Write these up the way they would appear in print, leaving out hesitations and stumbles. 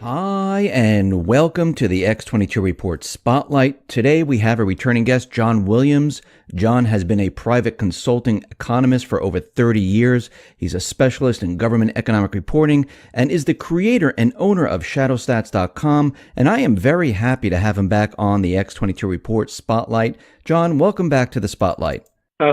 Hi, and welcome to the X22 Report Spotlight. Today we have a returning guest, John Williams. John has been a private consulting economist for over 30 years. He's a specialist in government economic reporting and is the creator and owner of shadowstats.com. And I am very happy to have him back on the X22 Report Spotlight. John, welcome back to the Spotlight.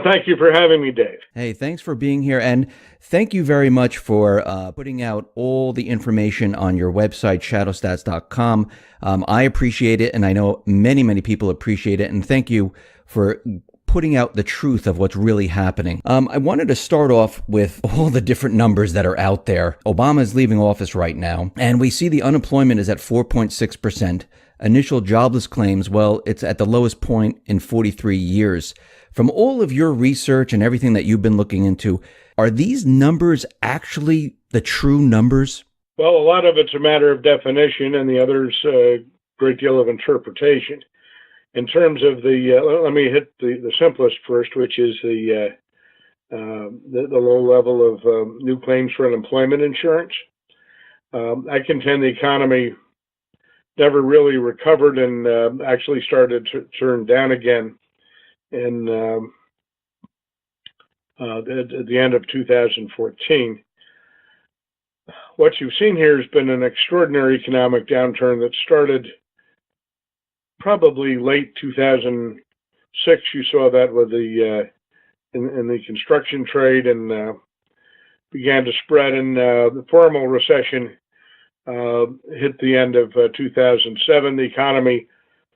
Thank you for having me, Dave. Hey, thanks for being here. And thank you very much for putting out all the information on your website, shadowstats.com. I appreciate it, and I know many people appreciate it. And thank you for putting out the truth of what's really happening. I wanted to start off with all the different numbers that are out there. Obama is leaving office right now, and we see the unemployment is at 4.6%. Initial jobless claims, well, it's at the lowest point in 43 years. From all of your research and everything that you've been looking into, are these numbers actually the true numbers? Well, a lot of it's a matter of definition, and the other's a great deal of interpretation. In terms of let me hit the simplest first, which is the low level of new claims for unemployment insurance. I contend the economy never really recovered and actually started to turn down again in at the end of 2014. What you've seen here has been an extraordinary economic downturn that started probably late 2006. You saw that with in the construction trade and began to spread, and the formal recession hit the end of 2007. The economy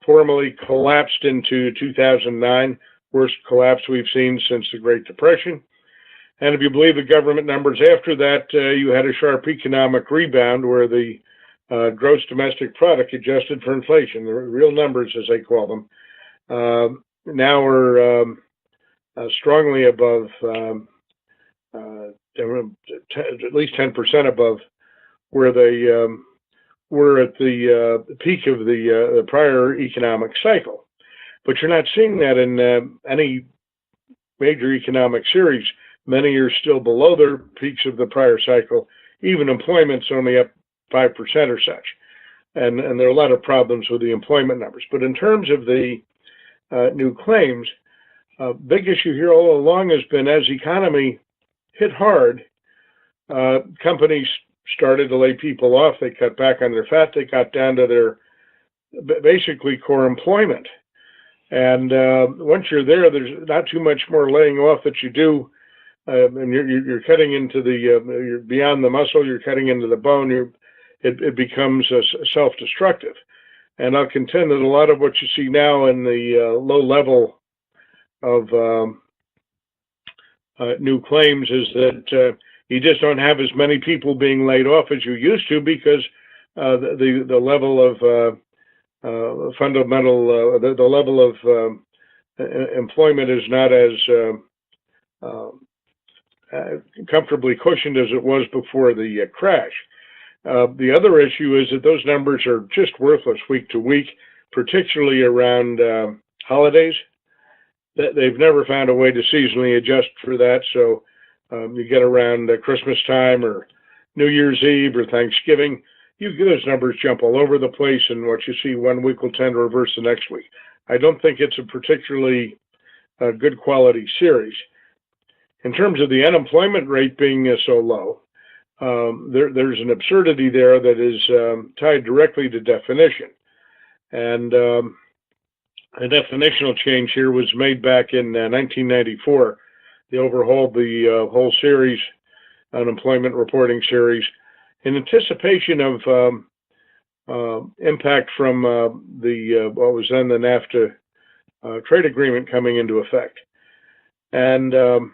formally collapsed into 2009, worst collapse we've seen since the Great Depression. And if you believe the government numbers after that, you had a sharp economic rebound where the gross domestic product adjusted for inflation, the real numbers as they call them, now are strongly above, at least 10% above where they were at the peak of the prior economic cycle. But you're not seeing that in any major economic series. Many are still below their peaks of the prior cycle. Even employment's only up 5% or such. And there are a lot of problems with the employment numbers. But in terms of the new claims, big issue here all along has been as the economy hit hard, companies started to lay people off. They cut back on their fat. They got down to their basically core employment. And once you're there, there's not too much more laying off that you do. And you're cutting into you're beyond the muscle, you're cutting into the bone, it becomes self-destructive. And I'll contend that a lot of what you see now in the low level of new claims is that you just don't have as many people being laid off as you used to because the level of fundamental, the level of employment is not as comfortably cushioned as it was before the crash. The other issue is that those numbers are just worthless week to week, particularly around holidays. They've never found a way to seasonally adjust for that. So you get around Christmas time or New Year's Eve or Thanksgiving, those numbers jump all over the place, and what you see one week will tend to reverse the next week. I don't think it's a particularly good quality series. In terms of the unemployment rate being so low, there's an absurdity there that is tied directly to definition. And a definitional change here was made back in 1994. They overhauled the whole series, unemployment reporting series, in anticipation of impact from what was then the NAFTA trade agreement coming into effect. And the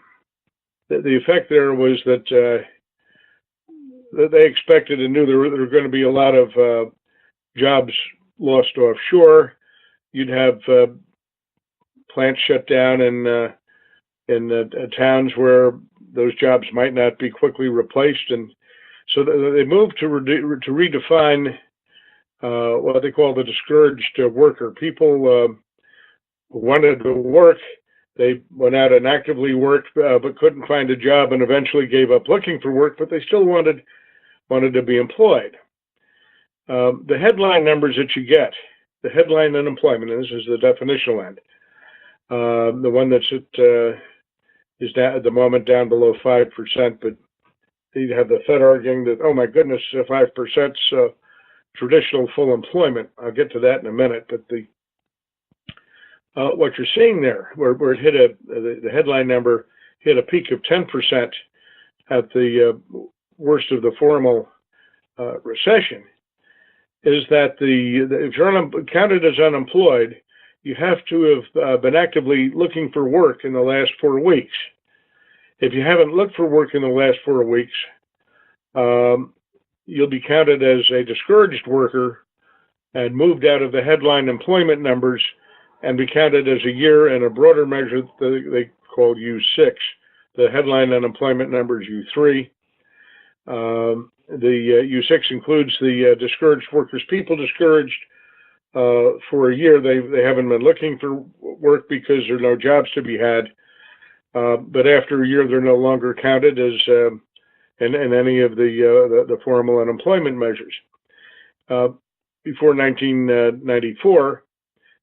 effect there was that they expected and knew there were going to be a lot of jobs lost offshore. You'd have plants shut down in towns where those jobs might not be quickly replaced, and so they moved to redefine what they call the discouraged worker. People wanted to work. They went out and actively worked, but couldn't find a job, and eventually gave up looking for work. But they still wanted to be employed. The headline numbers that you get, the headline unemployment, and this is the definitional end, the one that's is down, at the moment down below 5%, but you have the Fed arguing that, oh my goodness, 5% traditional full employment. I'll get to that in a minute, but what you're seeing there, where it hit the headline number hit a peak of 10% at the worst of the formal recession, is that if you're counted as unemployed, you have to have been actively looking for work in the last 4 weeks. If you haven't looked for work in the last 4 weeks, you'll be counted as a discouraged worker and moved out of the headline employment numbers and be counted as a year in a broader measure they call U6. The headline unemployment number is U3. The U6 includes the discouraged workers. People discouraged for a year, they haven't been looking for work because there are no jobs to be had. But after a year, they're no longer counted as in any of the formal unemployment measures. Before 1994,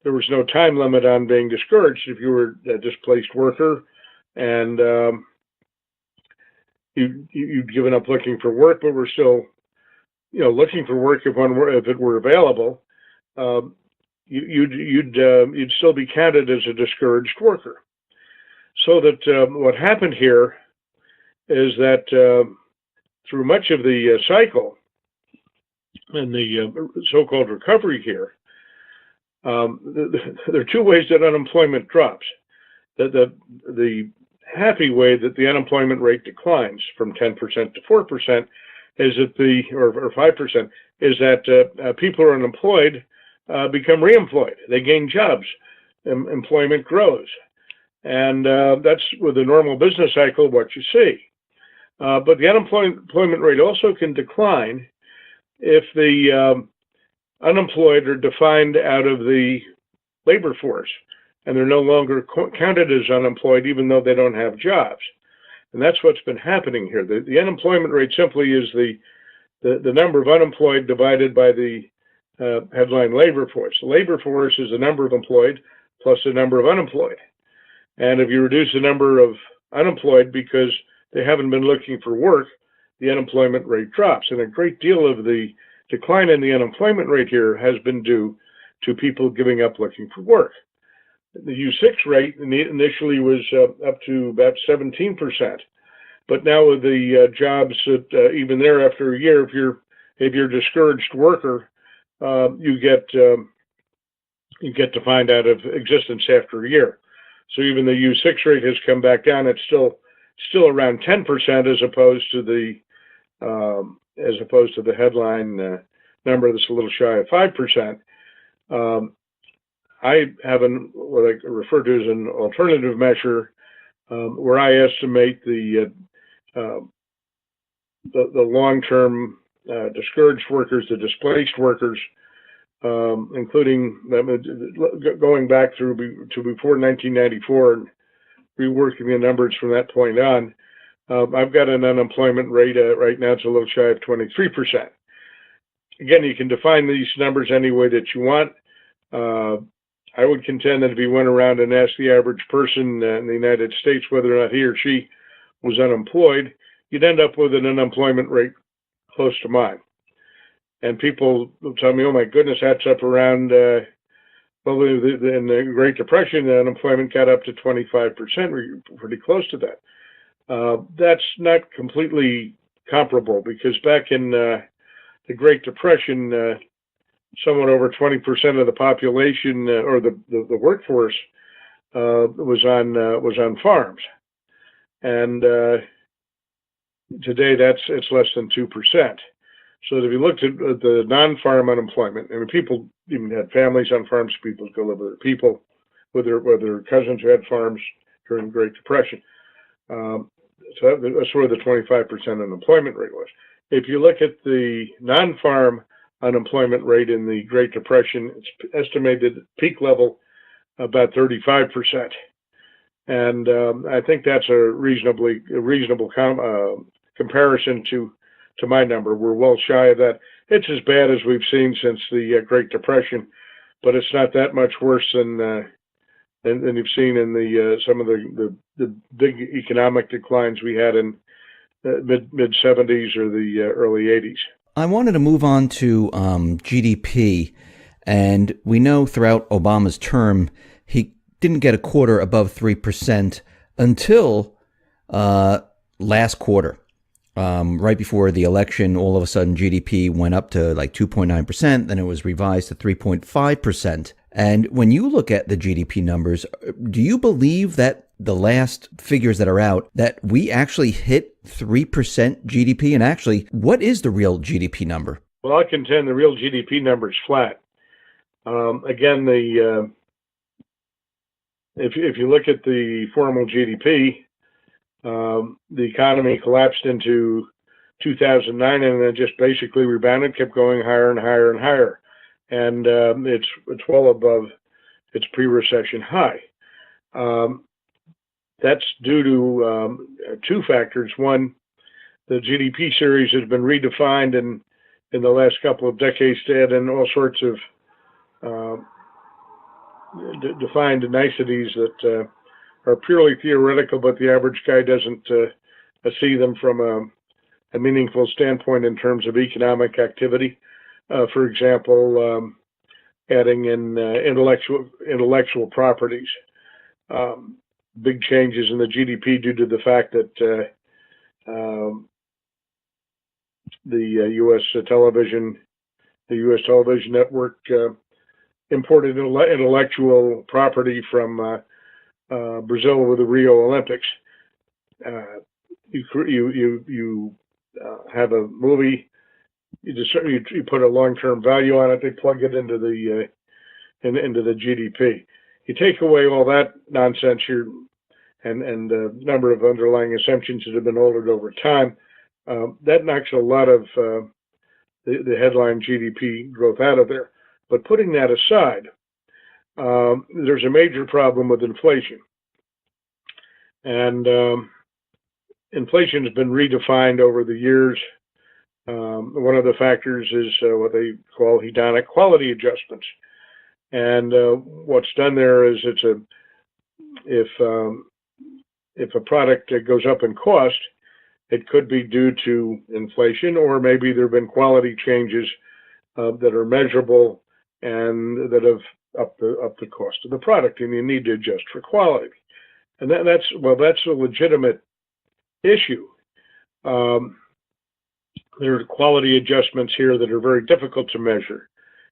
there was no time limit on being discouraged. If you were a displaced worker and you'd given up looking for work, but were still, looking for work if it were available, you'd still be counted as a discouraged worker. So that what happened here is that through much of the cycle and the so-called recovery here, there are two ways that unemployment drops. The happy way that the unemployment rate declines from 10% to 4% is that or 5% is that people who are unemployed become reemployed. They gain jobs. Employment grows. And that's with the normal business cycle what you see. But the unemployment rate also can decline if the unemployed are defined out of the labor force and they're no longer counted as unemployed even though they don't have jobs. And that's what's been happening here. The unemployment rate simply is the number of unemployed divided by the headline labor force. The labor force is the number of employed plus the number of unemployed. And if you reduce the number of unemployed because they haven't been looking for work, the unemployment rate drops. And a great deal of the decline in the unemployment rate here has been due to people giving up looking for work. The U6 rate initially was up to about 17%, but now with the jobs that even there after a year, if you're a discouraged worker, you get defined out of existence after a year. So even the U6 rate has come back down. It's still around 10% as opposed to the headline number that's a little shy of 5%. I have what I refer to as an alternative measure where I estimate the long-term discouraged workers, the displaced workers, including going back to before 1994 and reworking the numbers from that point on. I've got an unemployment rate right now, it's a little shy of 23%. Again, you can define these numbers any way that you want. I would contend that if you went around and asked the average person in the United States whether or not he or she was unemployed, you'd end up with an unemployment rate close to mine. And people will tell me, oh my goodness, that's up around, in the Great Depression, the unemployment got up to 25%, we're pretty close to that. That's not completely comparable because back in the Great Depression, somewhat over 20% of the population or the workforce was on farms, and today it's less than 2%. So if you looked at the non-farm unemployment, I mean, people even had families on farms. People go live with their people, with their cousins who had farms during the Great Depression. So that's where the 25% unemployment rate was. If you look at the non-farm unemployment rate in the Great Depression, it's estimated peak level about 35%, and I think that's a reasonable comparison to my number. We're well shy of that. it's as bad as we've seen since the Great Depression, but it's not that much worse than you've seen in the some of the big economic declines we had in mid 70s or the early 80s. I wanted to move on to GDP, and we know throughout Obama's term he didn't get a quarter above 3% until last quarter. Right before the election, all of a sudden GDP went up to like 2.9%, then it was revised to 3.5%. And when you look at the GDP numbers, do you believe that the last figures that are out, that we actually hit 3% GDP? And actually, what is the real GDP number? Well, I contend the real GDP number is flat. Again, if you look at the formal GDP, the economy collapsed into 2009 and then just basically rebounded, kept going higher and higher and higher. And it's well above its pre-recession high. That's due to two factors. One, the GDP series has been redefined in the last couple of decades to add in all sorts of defined niceties that are purely theoretical, but the average guy doesn't see them from a meaningful standpoint in terms of economic activity. For example, adding in intellectual properties. Big changes in the GDP due to the fact that the U.S. television network imported intellectual property from Brazil with the Rio Olympics. You have a movie. You put a long-term value on it. They plug it into the GDP. You take away all that nonsense here, and a number of underlying assumptions that have been altered over time. That knocks a lot of the headline GDP growth out of there. But putting that aside, there's a major problem with inflation, and inflation has been redefined over the years. One of the factors is what they call hedonic quality adjustments, and what's done there is if a product goes up in cost, it could be due to inflation, or maybe there have been quality changes that are measurable and that have upped the cost of the product, and you need to adjust for quality. And that's a legitimate issue. There are quality adjustments here that are very difficult to measure.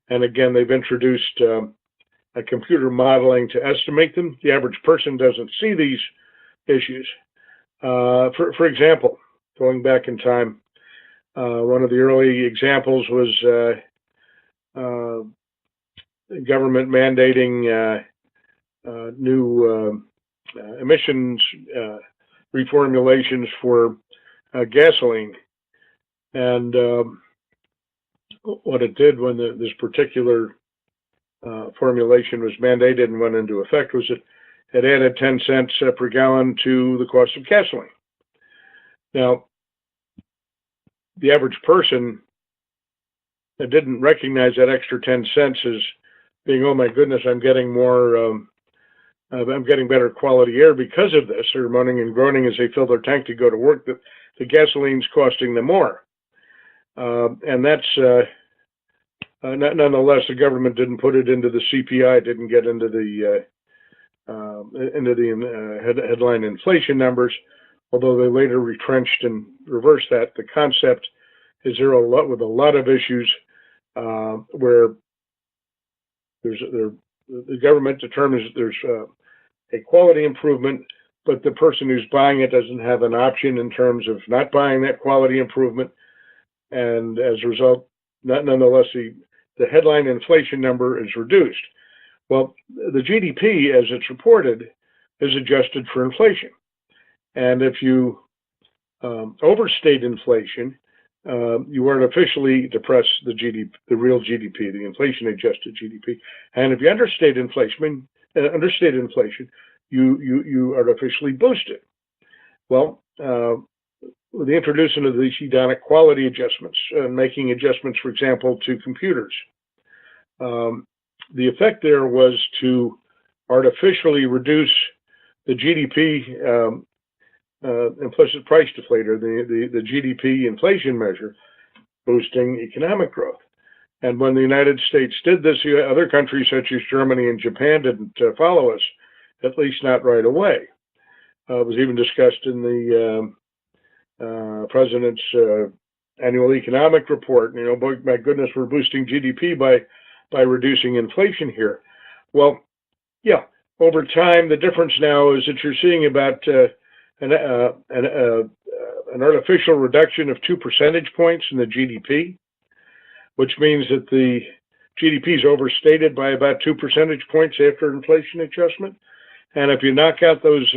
And again, they've introduced a computer modeling to estimate them. The average person doesn't see these issues. For example, going back in time, one of the early examples was government mandating new emissions reformulations for gasoline. And what it did when this particular formulation was mandated and went into effect was it added 10 cents per gallon to the cost of gasoline. Now, the average person didn't recognize that extra 10 cents as being, oh my goodness, I'm getting more, I'm getting better quality air because of this. They're moaning and groaning as they fill their tank to go to work. The gasoline's costing them more. And that's, nonetheless, the government didn't put it into the CPI, it didn't get into the headline inflation numbers, although they later retrenched and reversed that. The concept is there with a lot of issues where the government determines that there's a quality improvement, but the person who's buying it doesn't have an option in terms of not buying that quality improvement. And as a result, nonetheless, the headline inflation number is reduced. Well, the GDP, as it's reported, is adjusted for inflation. And if you overstate inflation, you artificially depress the real GDP, the inflation-adjusted GDP. And if you understate inflation, you artificially boost it. Well, the introduction of these hedonic quality adjustments, making adjustments, for example, to computers. The effect there was to artificially reduce the GDP implicit price deflator, the GDP inflation measure, boosting economic growth. And when the United States did this, other countries such as Germany and Japan didn't follow us, at least not right away. It was even discussed in the president's annual economic report. You know, boy, my goodness, we're boosting GDP by reducing inflation here. Well, yeah, over time, the difference now is that you're seeing about an artificial reduction of 2 percentage points in the GDP, which means that the GDP is overstated by about 2 percentage points after inflation adjustment. And if you knock out those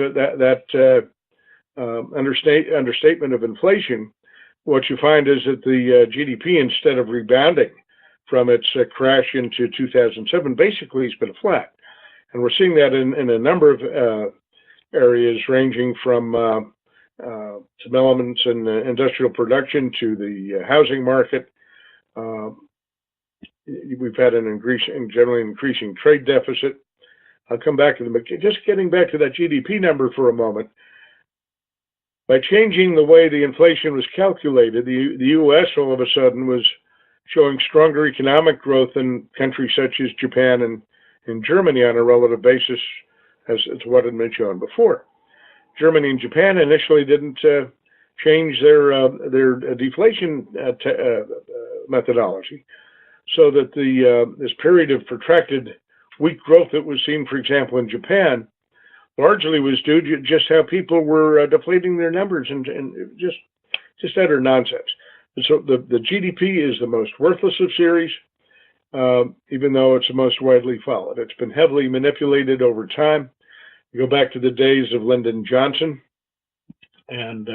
understatement of inflation, what you find is that the GDP, instead of rebounding from its crash into 2007, basically has been flat. And we're seeing that in a number of areas, ranging from some elements in industrial production to the housing market. We've had an generally increasing trade deficit. I'll come back to them, but just getting back to that GDP number for a moment. By changing the way the inflation was calculated, the U.S. all of a sudden was showing stronger economic growth than countries such as Japan and Germany on a relative basis, as to what had been shown before. Germany and Japan initially didn't change their deflation methodology, so that this period of protracted weak growth that was seen, for example, in Japan, largely was due to just how people were deflating their numbers and just utter nonsense. And so the GDP is the most worthless of series, even though it's the most widely followed. It's been heavily manipulated over time. You go back to the days of Lyndon Johnson, and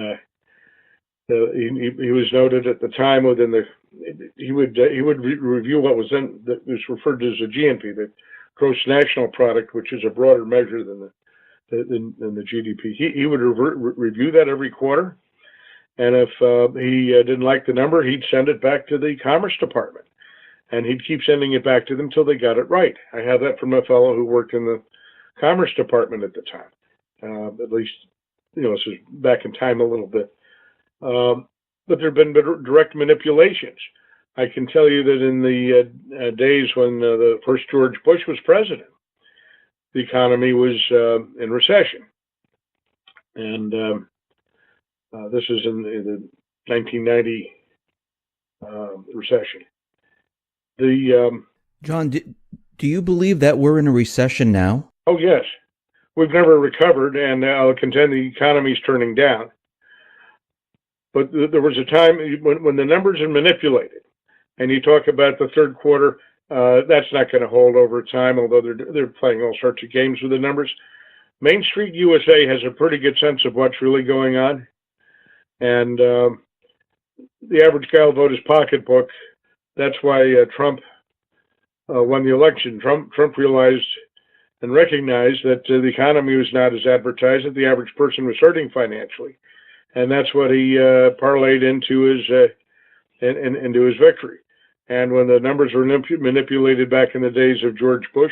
he was noted at the time he would review what was then that was referred to as the GNP, the gross national product, which is a broader measure than the GDP. He would review that every quarter, and if he didn't like the number, he'd send it back to the Commerce Department, and he'd keep sending it back to them until they got it right. I have that from a fellow who worked in the Commerce Department at the time. At least, you know, this is back in time a little bit. But there have been direct manipulations. I can tell you that in the days when the first George Bush was president, the economy was in recession. And this is in the 1990 recession. John, do you believe that we're in a recession now? Oh, yes. We've never recovered, and I'll contend the economy's turning down. But there was a time when the numbers are manipulated, and you talk about the third quarter, that's not going to hold over time, although they're playing all sorts of games with the numbers. Main Street USA has a pretty good sense of what's really going on, and the average guy will vote his pocketbook. That's why Trump won the election. Trump realized and recognized that the economy was not as advertised, that the average person was hurting financially. And that's what he parlayed into his victory. And when the numbers were manipulated back in the days of George Bush,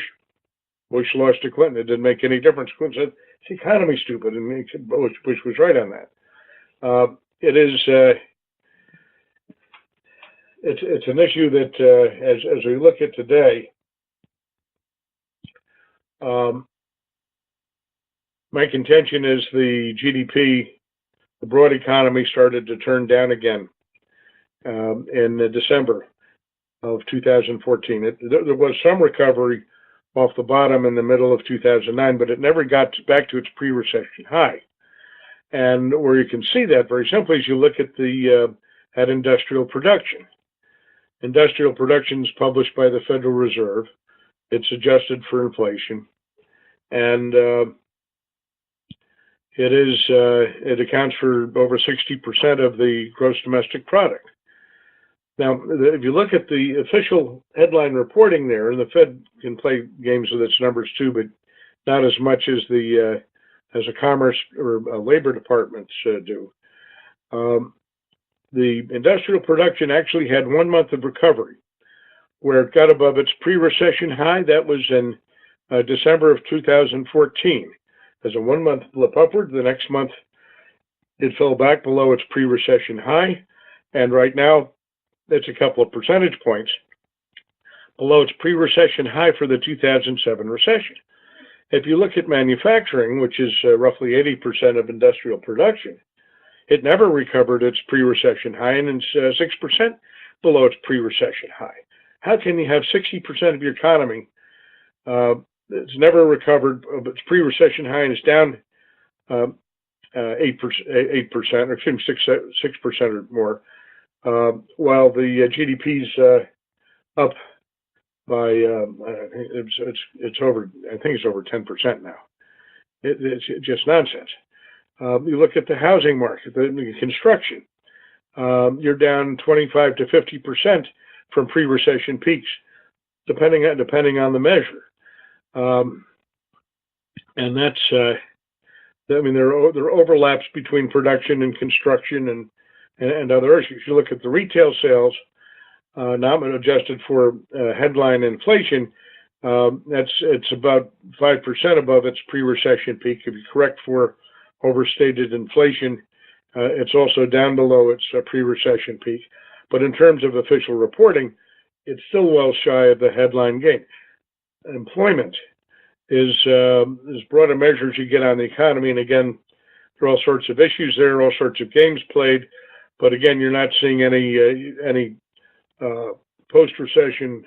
Bush lost to Clinton. It didn't make any difference. Clinton said, the economy's stupid, and Bush was right on that. It's an issue that, as we look at today, my contention is the GDP, the broad economy, started to turn down again in December of 2014. There was some recovery off the bottom in the middle of 2009, but it never got back to its pre-recession high. And where you can see that very simply is you look at at industrial production. Industrial production is published by the Federal Reserve. It's adjusted for inflation, and it accounts for over 60% of the gross domestic product. Now, if you look at the official headline reporting there, and the Fed can play games with its numbers too, but not as much as the Commerce or Labor departments do. The industrial production actually had 1 month of recovery where it got above its pre-recession high. That was in December of 2014. There's a 1 month blip upward. The next month, it fell back below its pre-recession high. And right now, it's a couple of percentage points below its pre-recession high for the 2007 recession. If you look at manufacturing, which is roughly 80% of industrial production, it never recovered its pre-recession high, and it's 6% below its pre-recession high. How can you have 60% of your economy that's never recovered of its pre-recession high and is down 8%, or excuse me, 6% or more, while the GDP's up by it's over, I think it's over 10% now. It's just nonsense. You look at the housing market, the construction, you're down 25 to 50% from pre-recession peaks, depending on the measure. And that's, I mean, there are overlaps between production and construction and other issues. You look at the retail sales, not adjusted for headline inflation, it's about 5% above its pre-recession peak. If you correct for overstated inflation, it's also down below its pre-recession peak. But in terms of official reporting, it's still well shy of the headline gain. Employment is broader measures you get on the economy, and again, there are all sorts of issues there, all sorts of games played. But again, you're not seeing any post-recession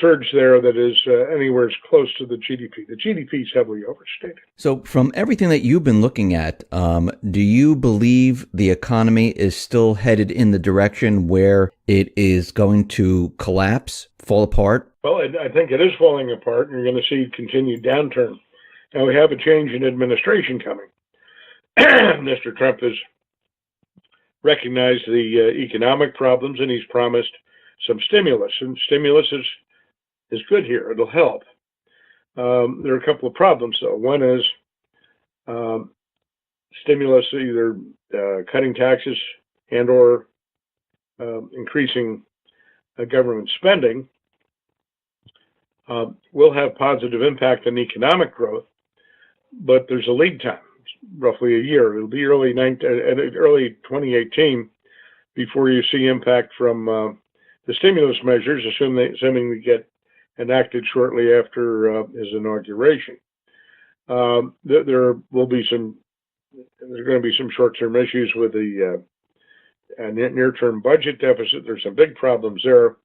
surge there that is anywhere as close to the GDP. The GDP is heavily overstated. So from everything that you've been looking at, do you believe the economy is still headed in the direction where it is going to collapse, fall apart? Well, I think it is falling apart, and you're going to see continued downturn. Now, we have a change in administration coming. Mr. Trump has recognized the economic problems, and he's promised some stimulus, and stimulus is good here. It'll help. There are a couple of problems, though. One is stimulus, either cutting taxes and or increasing government spending, will have positive impact on economic growth, but there's a lead time, roughly a year. It'll be early 2018 before you see impact from the stimulus measures, assuming we get enacted shortly after his inauguration. There will be there's going to be some short-term issues with the near-term budget deficit. There's some big problems there.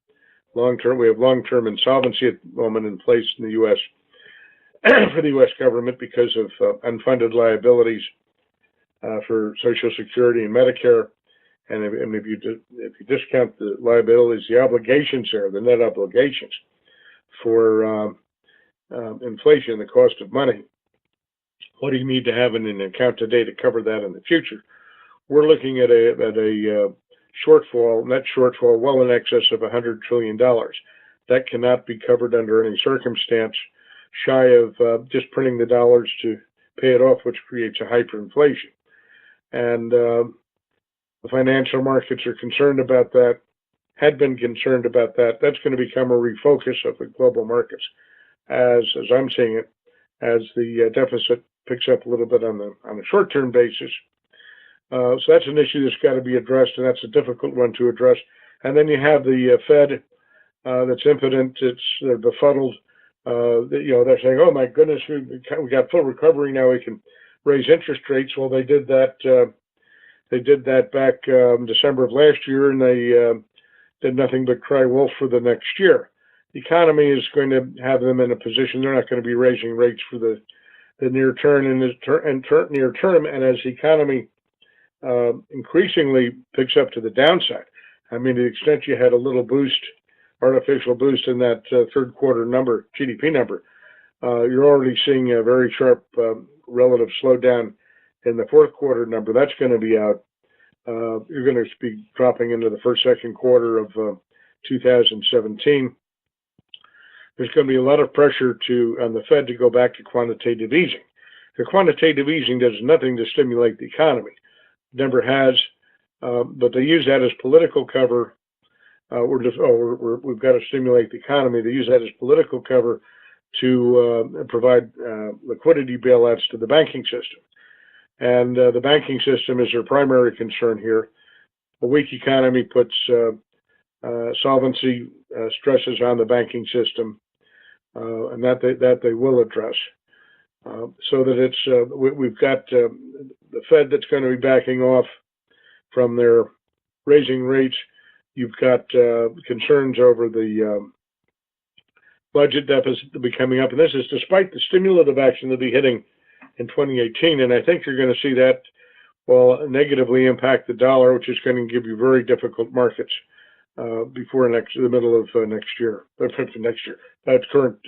Long-term, we have long-term insolvency at the moment in place in the U.S. for the U.S. government because of unfunded liabilities for Social Security and Medicare. And if you discount the liabilities, the obligations there, the net obligations for inflation, the cost of money, what do you need to have in an account today to cover that in the future? We're looking at a shortfall, net shortfall, well in excess of $100 trillion. That cannot be covered under any circumstance, shy of just printing the dollars to pay it off, which creates a hyperinflation. And the financial markets are concerned about that, had been concerned about that. That's going to become a refocus of the global markets, as I'm seeing it, as the deficit picks up a little bit on a short-term basis. So that's an issue that's got to be addressed, and that's a difficult one to address. And then you have the Fed that's impotent, they're befuddled. They're saying, "Oh my goodness, we got full recovery now. We can raise interest rates." Well, they did that. They did that back December of last year, and they did nothing but cry wolf for the next year. The economy is going to have them in a position they're not going to be raising rates for the near term and near term. And as the economy increasingly picks up to the downside, I mean, to the extent you had a little boost, artificial boost in that third quarter number, GDP number, you're already seeing a very sharp relative slowdown in the fourth quarter number. That's going to be out. You're going to be dropping into the second quarter of 2017. There's going to be a lot of pressure on the Fed to go back to quantitative easing. The quantitative easing does nothing to stimulate the economy. never has. But they use that as political cover. We've got to stimulate the economy. They use that as political cover to provide liquidity bailouts to the banking system. And the banking system is their primary concern here. A weak economy puts solvency stresses on the banking system, and that they will address. So that we've got the Fed that's going to be backing off from their raising rates. You've got concerns over the budget deficit to be coming up, and this is despite the stimulative action to be hitting in 2018. And I think you're going to see that will negatively impact the dollar, which is going to give you very difficult markets before the middle of next year. That's current.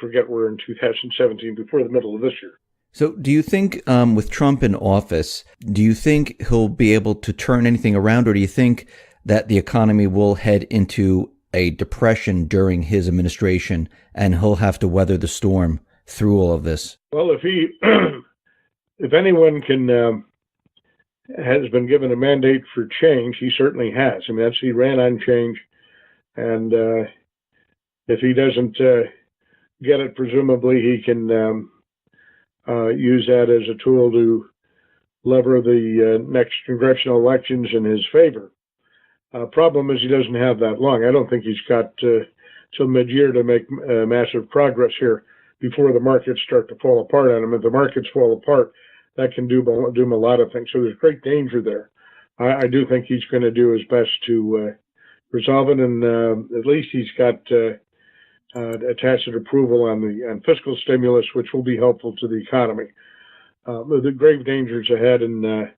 Forget we're in 2017. Before the middle of this year. So do you think with Trump in office, do you think he'll be able to turn anything around, or do you think that the economy will head into a depression during his administration and he'll have to weather the storm through all of this? Well, if anyone has been given a mandate for change, he certainly has. I mean, he ran on change, and if he doesn't get it, presumably he can use that as a tool to lever the next congressional elections in his favor. Problem is he doesn't have that long. I don't think he's got till mid-year to make massive progress here before the markets start to fall apart on him. If the markets fall apart, that can do him a lot of things. So there's great danger there. I do think he's going to do his best to resolve it, and at least he's got tacit approval on fiscal stimulus, which will be helpful to the economy. The grave dangers ahead, and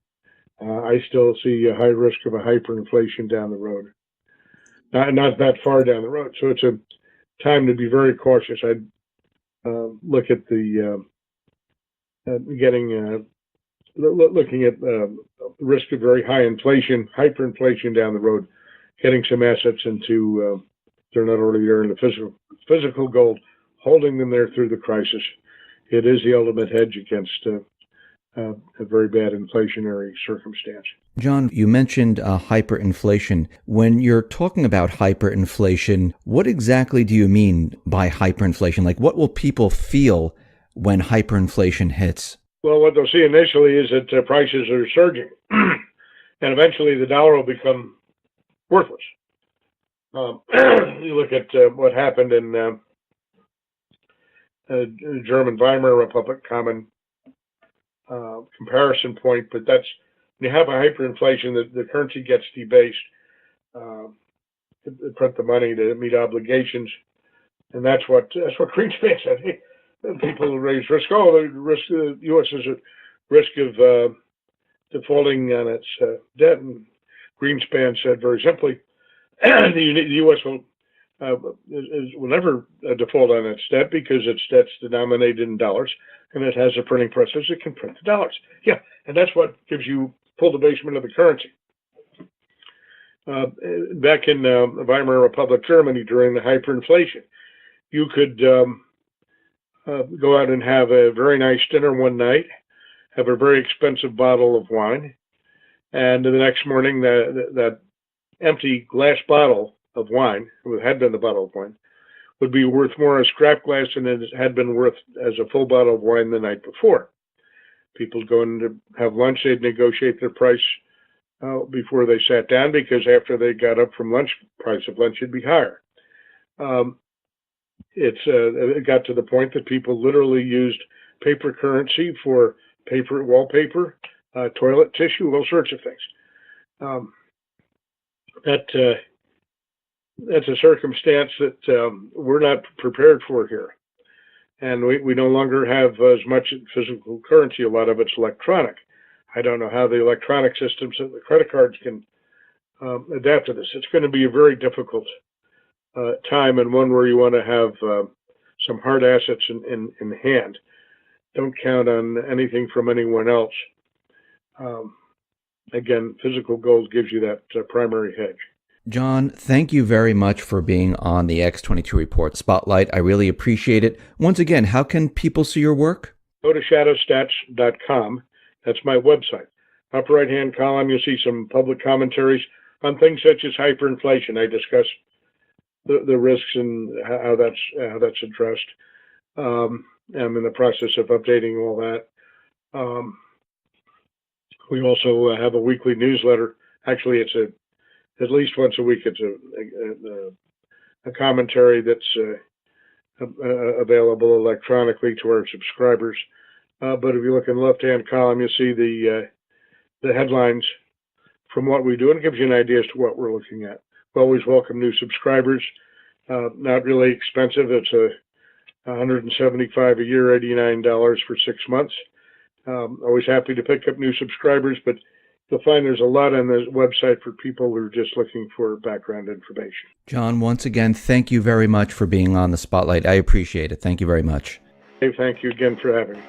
I still see a high risk of a hyperinflation down the road. Not that far down the road, so it's a time to be very cautious. I'd look at the looking at the risk of very high inflation, hyperinflation down the road, getting some assets into they're not already there in the physical gold, holding them there through the crisis. It is the ultimate hedge against a very bad inflationary circumstance. John, you mentioned hyperinflation. When you're talking about hyperinflation, what exactly do you mean by hyperinflation? Like, what will people feel when hyperinflation hits? Well, what they'll see initially is that prices are surging, and eventually the dollar will become worthless. You look at what happened in the German Weimar Republic, common comparison point, but that's when you have a hyperinflation, the currency gets debased, to print the money to meet obligations, and that's what Greenspan said. Hey, people raise risk. The U.S. is at risk of defaulting on its debt, and Greenspan said very simply, the U.S. will never default on its debt because its debt's denominated in dollars, and it has a printing press so it can print the dollars. Yeah, and that's what gives you full debasement of the currency. Back in the Weimar Republic, Germany, during the hyperinflation, you could go out and have a very nice dinner one night, have a very expensive bottle of wine, and the next morning that empty glass bottle of wine, it had been the bottle of wine, would be worth more as scrap glass than it had been worth as a full bottle of wine the night before. People going to have lunch, they'd negotiate their price before they sat down, because after they got up from lunch, price of lunch would be higher. It got to the point that people literally used paper currency for paper, wallpaper, toilet tissue, all sorts of things. That's a circumstance that we're not prepared for here. And we no longer have as much physical currency. A lot of it's electronic. I don't know how the electronic systems and the credit cards can adapt to this. It's going to be a very difficult time, and one where you want to have some hard assets in hand. Don't count on anything from anyone else. Again, physical gold gives you that primary hedge. John, thank you very much for being on the X22 Report Spotlight. I really appreciate it. Once again, how can people see your work? Go to shadowstats.com. That's my website. upper right-hand column, you'll see some public commentaries on things such as hyperinflation. I discuss the risks and how that's addressed. I'm in the process of updating all that. We also have a weekly newsletter. Actually, it's at least once a week. It's a commentary that's available electronically to our subscribers. But if you look in the left-hand column, you'll see the headlines from what we do, and it gives you an idea as to what we're looking at. We always welcome new subscribers. Not really expensive. It's $175 a year, $89 for 6 months. Always happy to pick up new subscribers, but you'll find there's a lot on the website for people who are just looking for background information. John, once again, thank you very much for being on the spotlight. I appreciate it. Thank you very much. Dave, thank you again for having me.